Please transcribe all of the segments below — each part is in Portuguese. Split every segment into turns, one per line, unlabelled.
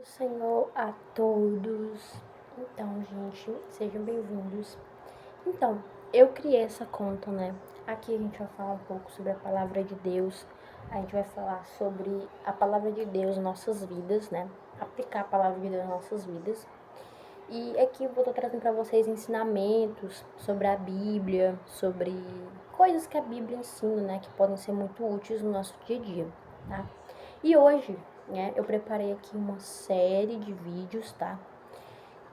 Senhor a todos. Então, gente, sejam bem-vindos. Então, eu criei essa conta, né? Aqui a gente vai falar um pouco sobre a palavra de Deus. A gente vai falar sobre a palavra de Deus em nossas vidas, né? Aplicar a palavra de Deus em nossas vidas. E aqui eu vou estar trazendo para vocês ensinamentos sobre a Bíblia, sobre coisas que a Bíblia ensina, né? Que podem ser muito úteis no nosso dia a dia, tá? E hoje, né, eu preparei aqui uma série de vídeos, tá?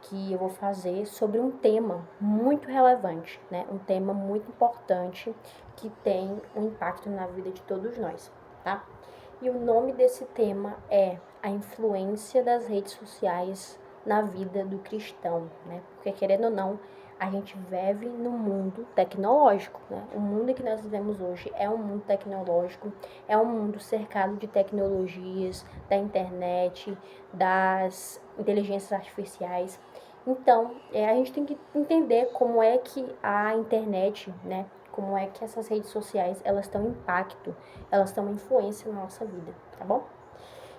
Que eu vou fazer sobre um tema muito relevante, né? Um tema muito importante que tem um impacto na vida de todos nós, tá? E o nome desse tema é a influência das redes sociais na vida do cristão, né? Porque querendo ou não, a gente vive num mundo tecnológico, né? O mundo que nós vivemos hoje é um mundo tecnológico, é um mundo cercado de tecnologias, da internet, das inteligências artificiais. Então, a gente tem que entender como é que a internet, né? Como é que essas redes sociais, elas têm um impacto, elas têm uma influência na nossa vida, tá bom?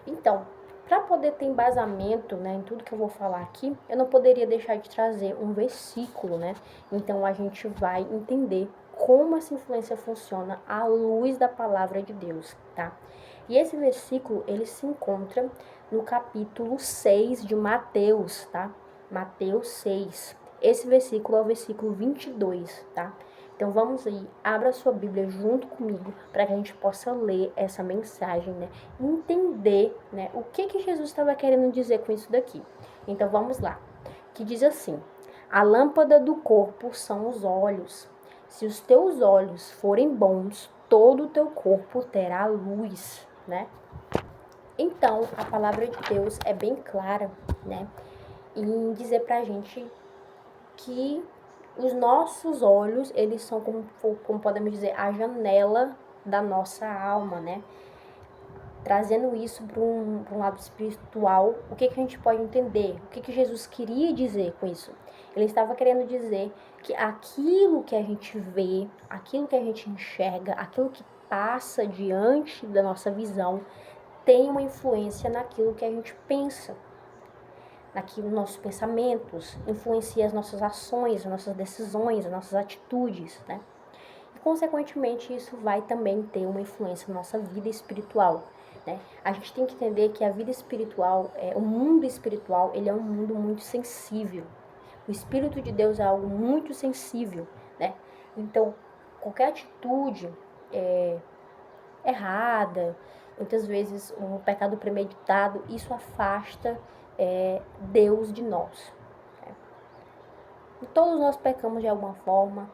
Então, para poder ter embasamento, né, em tudo que eu vou falar aqui, eu não poderia deixar de trazer um versículo, né? Então a gente vai entender como essa influência funciona à luz da palavra de Deus, tá? E esse versículo, ele se encontra no capítulo 6 de Mateus, tá? Mateus 6. Esse versículo é o versículo 22, tá? Então vamos aí, abra sua Bíblia junto comigo para que a gente possa ler essa mensagem, né? Entender, né, o que Jesus estava querendo dizer com isso daqui. Então vamos lá. Que diz assim: a lâmpada do corpo são os olhos. Se os teus olhos forem bons, todo o teu corpo terá luz, né? Então, a palavra de Deus é bem clara, né, em dizer pra gente que os nossos olhos, eles são, como podemos dizer, a janela da nossa alma, né? Trazendo isso para um lado espiritual, o que a gente pode entender? O que Jesus queria dizer com isso? Ele estava querendo dizer que aquilo que a gente vê, aquilo que a gente enxerga, aquilo que passa diante da nossa visão, tem uma influência naquilo que a gente pensa, naquilo nos nossos pensamentos, influencia as nossas ações, as nossas decisões, as nossas atitudes, né? E, consequentemente, isso vai também ter uma influência na nossa vida espiritual, né? A gente tem que entender que a vida espiritual, o mundo espiritual, ele é um mundo muito sensível. O Espírito de Deus é algo muito sensível, né? Então, qualquer atitude errada, muitas vezes um pecado premeditado, isso afasta Deus de nós. Né? E todos nós pecamos de alguma forma,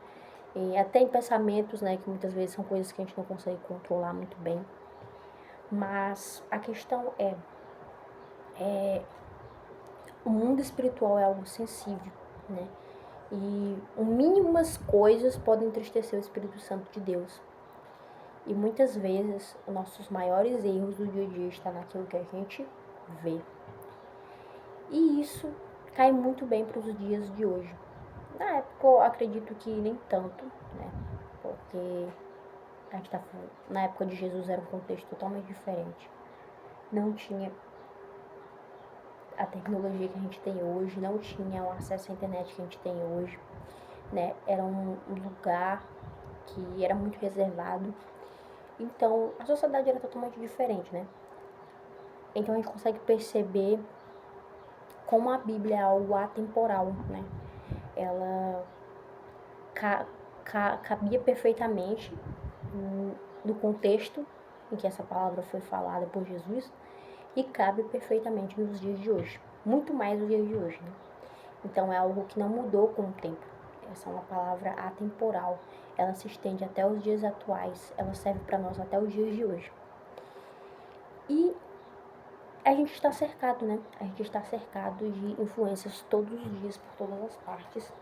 e até em pensamentos, né, que muitas vezes são coisas que a gente não consegue controlar muito bem. Mas a questão o mundo espiritual é algo sensível, né? E mínimas coisas podem entristecer o Espírito Santo de Deus. E muitas vezes os nossos maiores erros do dia a dia estão naquilo que a gente vê. E isso cai muito bem para os dias de hoje. Na época eu acredito que nem tanto, né? Porque a gente tá falando, na época de Jesus era um contexto totalmente diferente. Não tinha a tecnologia que a gente tem hoje, não tinha o acesso à internet que a gente tem hoje, né? Era um lugar que era muito reservado. Então, a sociedade era totalmente diferente, né? Então a gente consegue perceber como a Bíblia é algo atemporal, né? Ela cabia perfeitamente no contexto em que essa palavra foi falada por Jesus e cabe perfeitamente nos dias de hoje, muito mais nos dias de hoje, né? Então é algo que não mudou com o tempo. Essa é uma palavra atemporal. Ela se estende até os dias atuais, ela serve para nós até os dias de hoje. E a gente está cercado, né? A gente está cercado de influências todos os dias, por todas as partes.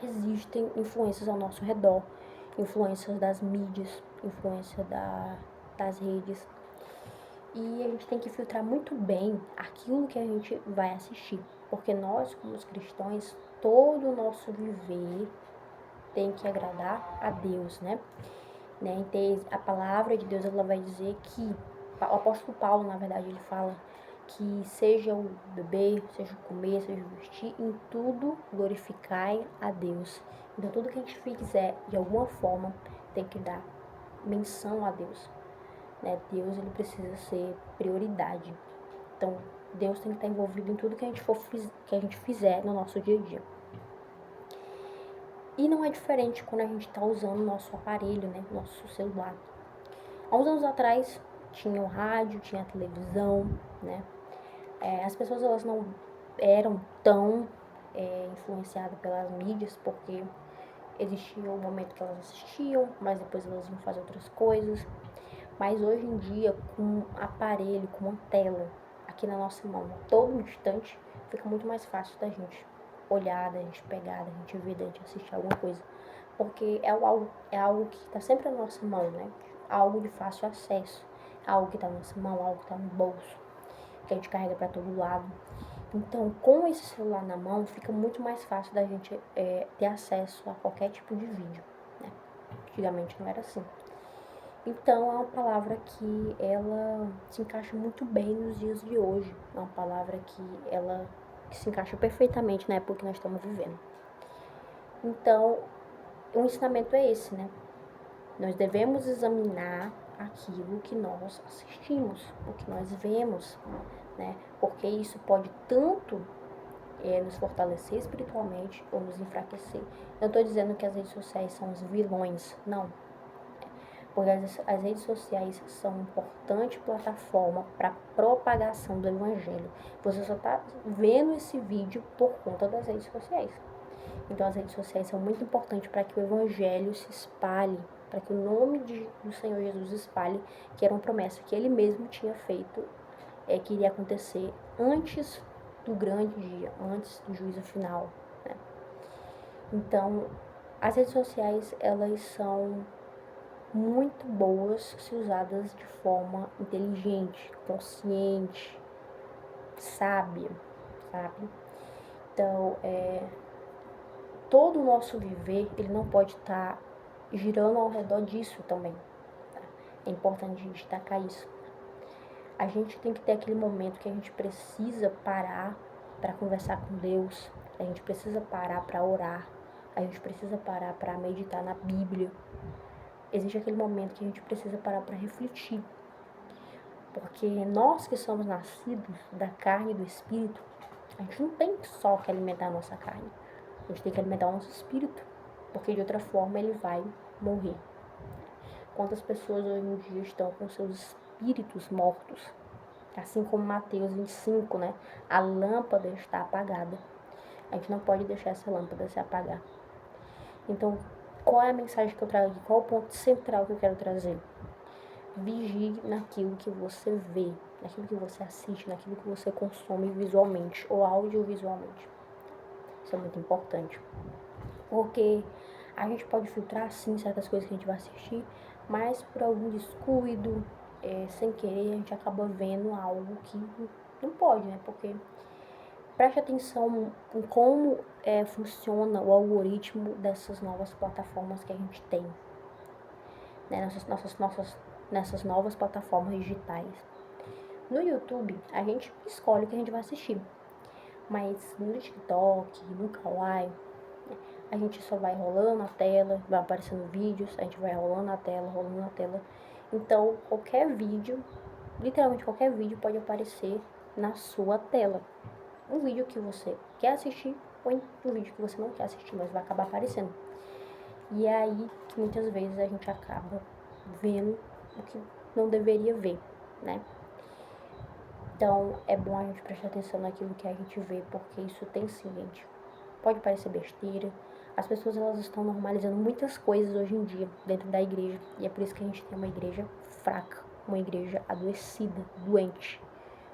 Existem influências ao nosso redor, influências das mídias, influência das redes. E a gente tem que filtrar muito bem aquilo que a gente vai assistir. Porque nós, como os cristãos, todo o nosso viver tem que agradar a Deus, né? Então, a palavra de Deus, ela vai dizer que, o apóstolo Paulo, na verdade, ele fala que seja o beber, seja o comer, seja o vestir, em tudo glorificai a Deus. Então tudo que a gente fizer, de alguma forma, tem que dar menção a Deus, né? Deus, ele precisa ser prioridade. Então, Deus tem que estar envolvido em tudo que a gente fizer no nosso dia a dia. E não é diferente quando a gente está usando o nosso aparelho, né? Nosso celular. Há uns anos atrás, tinha o rádio, tinha a televisão, né? As pessoas, elas não eram tão influenciadas pelas mídias, porque existia um momento que elas assistiam, mas depois elas iam fazer outras coisas. Mas hoje em dia, com um aparelho, com uma tela aqui na nossa mão, a todo instante, fica muito mais fácil da gente olhar, da gente pegar, da gente ver, da gente assistir alguma coisa. Porque é algo que está sempre na nossa mão, né? Algo de fácil acesso. Algo que está na nossa mão, algo que está no bolso, que a gente carrega para todo lado. Então, com esse celular na mão, fica muito mais fácil da gente ter acesso a qualquer tipo de vídeo, né? Antigamente não era assim. Então, é uma palavra que ela se encaixa muito bem nos dias de hoje. É uma palavra que se encaixa perfeitamente na época que nós estamos vivendo. Então, o ensinamento é esse, né? Nós devemos examinar aquilo que nós assistimos, o que nós vemos, né? Porque isso pode tanto nos fortalecer espiritualmente ou nos enfraquecer. Eu estou dizendo que as redes sociais são os vilões, não. Porque as redes sociais são uma importante plataforma para propagação do evangelho. Você só está vendo esse vídeo por conta das redes sociais. Então as redes sociais são muito importantes para que o evangelho se espalhe, para que o nome do Senhor Jesus espalhe, que era uma promessa que ele mesmo tinha feito, que iria acontecer antes do grande dia, antes do juízo final, né? Então, as redes sociais, elas são muito boas se usadas de forma inteligente, consciente, sábia, sabe? Então, todo o nosso viver, ele não pode estar girando ao redor disso também, tá? É importante destacar isso. A gente tem que ter aquele momento que a gente precisa parar para conversar com Deus, a gente precisa parar para orar, a gente precisa parar para meditar na Bíblia. Existe aquele momento que a gente precisa parar para refletir. Porque nós que somos nascidos da carne e do espírito, a gente não tem só que alimentar a nossa carne. A gente tem que alimentar o nosso espírito. Porque de outra forma ele vai morrer. Quantas pessoas hoje em dia estão com seus espíritos mortos? Assim como Mateus 25, né? A lâmpada está apagada. A gente não pode deixar essa lâmpada se apagar. Então, qual é a mensagem que eu trago aqui? Qual é o ponto central que eu quero trazer? Vigie naquilo que você vê, naquilo que você assiste, naquilo que você consome visualmente ou audiovisualmente. Isso é muito importante. Porque a gente pode filtrar, sim, certas coisas que a gente vai assistir, mas por algum descuido, sem querer, a gente acaba vendo algo que não pode, né? Porque preste atenção em como funciona o algoritmo dessas novas plataformas que a gente tem, né? Nessas novas plataformas digitais. No YouTube, a gente escolhe o que a gente vai assistir. Mas no TikTok, no Kawaii, a gente só vai rolando a tela, vai aparecendo vídeos, a gente vai rolando a tela, rolando a tela. Então, qualquer vídeo, literalmente qualquer vídeo pode aparecer na sua tela. Um vídeo que você quer assistir ou um vídeo que você não quer assistir, mas vai acabar aparecendo. E é aí que muitas vezes a gente acaba vendo o que não deveria ver, né? Então, é bom a gente prestar atenção naquilo que a gente vê, porque isso tem sim, gente. Pode parecer besteira. As pessoas, elas estão normalizando muitas coisas hoje em dia dentro da igreja. E é por isso que a gente tem uma igreja fraca, uma igreja adoecida, doente.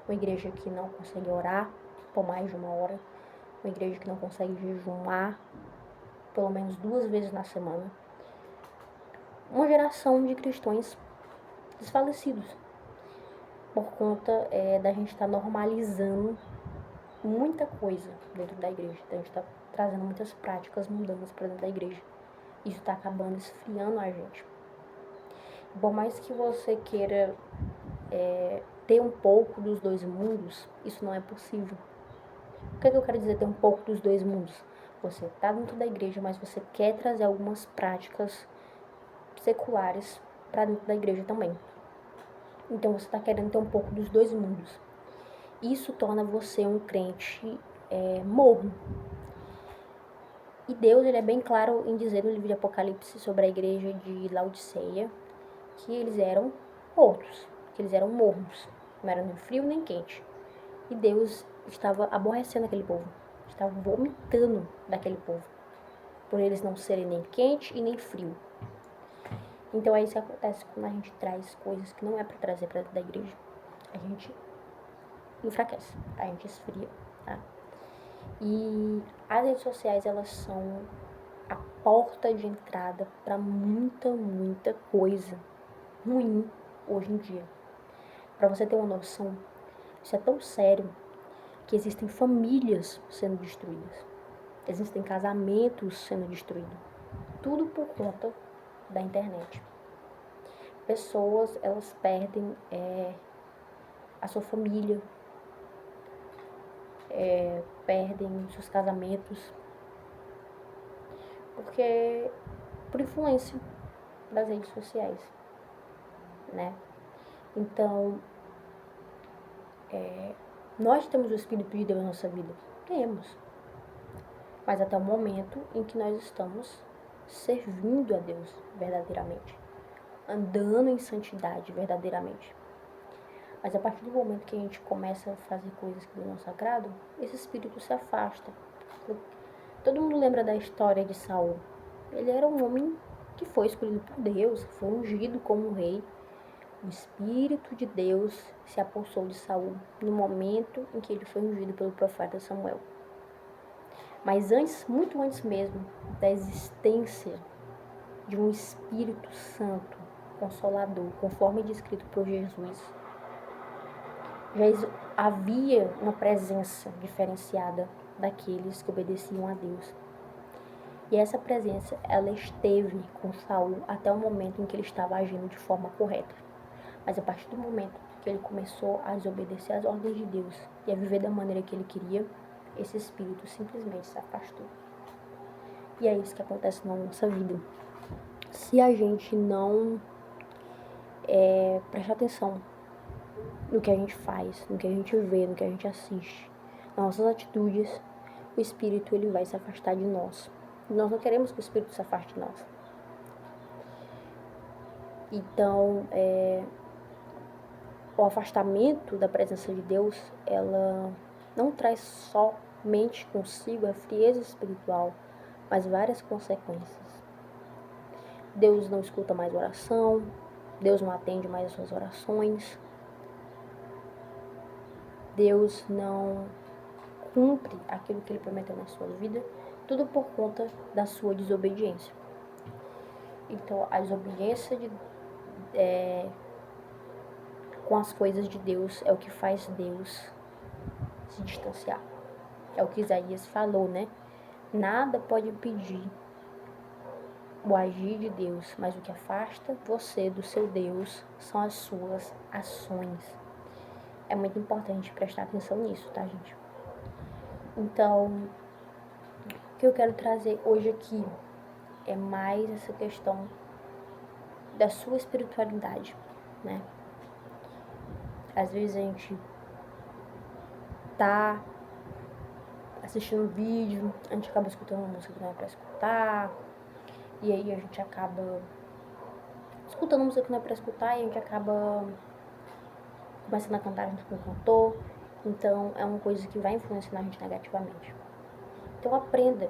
Uma igreja que não consegue orar por mais de 1 hora. Uma igreja que não consegue jejuar pelo menos 2 vezes na semana. Uma geração de cristãos desfalecidos por conta da gente estar normalizando muita coisa dentro da igreja. Então, a gente está trazendo muitas práticas mundanas para dentro da igreja. Isso está acabando esfriando a gente. Por mais que você queira ter um pouco dos dois mundos, isso não é possível. O que é que eu quero dizer ter um pouco dos dois mundos? Você está dentro da igreja, mas você quer trazer algumas práticas seculares para dentro da igreja também. Então você está querendo ter um pouco dos dois mundos. Isso torna você um crente morno. E Deus, ele é bem claro em dizer no livro de Apocalipse sobre a igreja de Laodiceia que eles eram mortos, que eles eram mornos, não eram nem frio nem quente. E Deus estava aborrecendo aquele povo, estava vomitando daquele povo, por eles não serem nem quente e nem frio. Então é isso que acontece quando a gente traz coisas que não é para trazer para dentro da igreja. A gente enfraquece, a gente esfria, tá? E as redes sociais, elas são a porta de entrada para muita coisa ruim hoje em dia. Para você ter uma noção, isso é tão sério que existem famílias sendo destruídas. Existem casamentos sendo destruídos. Tudo por conta da internet. Pessoas, elas perdem a sua família, perdem seus casamentos, porque por influência das redes sociais, né? Então, nós temos o Espírito de Deus na nossa vida? Temos. Mas até o momento em que nós estamos servindo a Deus verdadeiramente, andando em santidade verdadeiramente. Mas a partir do momento que a gente começa a fazer coisas que do nosso agrado, esse espírito se afasta. Todo mundo lembra da história de Saul. Ele era um homem que foi escolhido por Deus, foi ungido como rei. O Espírito de Deus se apossou de Saul no momento em que ele foi ungido pelo profeta Samuel. Mas antes, muito antes mesmo da existência de um Espírito Santo, Consolador, conforme descrito por Jesus, já havia uma presença diferenciada daqueles que obedeciam a Deus. E essa presença, ela esteve com Saul até o momento em que ele estava agindo de forma correta. Mas a partir do momento que ele começou a desobedecer às ordens de Deus e a viver da maneira que ele queria, esse espírito simplesmente se afastou. E é isso que acontece na nossa vida. Se a gente não prestar atenção no que a gente faz, no que a gente vê, no que a gente assiste, nas nossas atitudes, o espírito, ele vai se afastar de nós. Nós não queremos que o espírito se afaste de nós. Então, o afastamento da presença de Deus, ela não traz somente consigo a frieza espiritual, mas várias consequências. Deus não escuta mais oração, Deus não atende mais as suas orações, Deus não cumpre aquilo que Ele prometeu na sua vida, tudo por conta da sua desobediência. Então, a desobediência com as coisas de Deus é o que faz Deus se distanciar. É o que Isaías falou, né? Nada pode impedir o agir de Deus, mas o que afasta você do seu Deus são as suas ações. É muito importante prestar atenção nisso, tá, gente? Então, o que eu quero trazer hoje aqui é mais essa questão da sua espiritualidade, né? Às vezes a gente tá assistindo um vídeo, a gente acaba escutando uma música que não é pra escutar, e aí a gente acaba escutando música que não é pra escutar e a gente acaba começando a cantar junto com o cantor. Então é uma coisa que vai influenciar a gente negativamente. Então aprenda.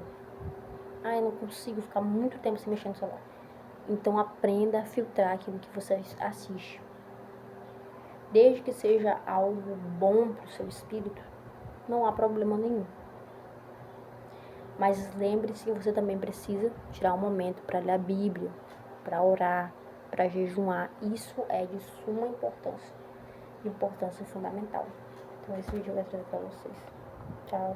Eu não consigo ficar muito tempo sem mexer no celular. Então aprenda a filtrar aquilo que você assiste. Desde que seja algo bom para o seu espírito, não há problema nenhum. Mas lembre-se que você também precisa tirar um momento para ler a Bíblia, para orar, para jejuar. Isso é de suma importância, de importância fundamental. Então esse vídeo eu vou trazer para vocês. Tchau.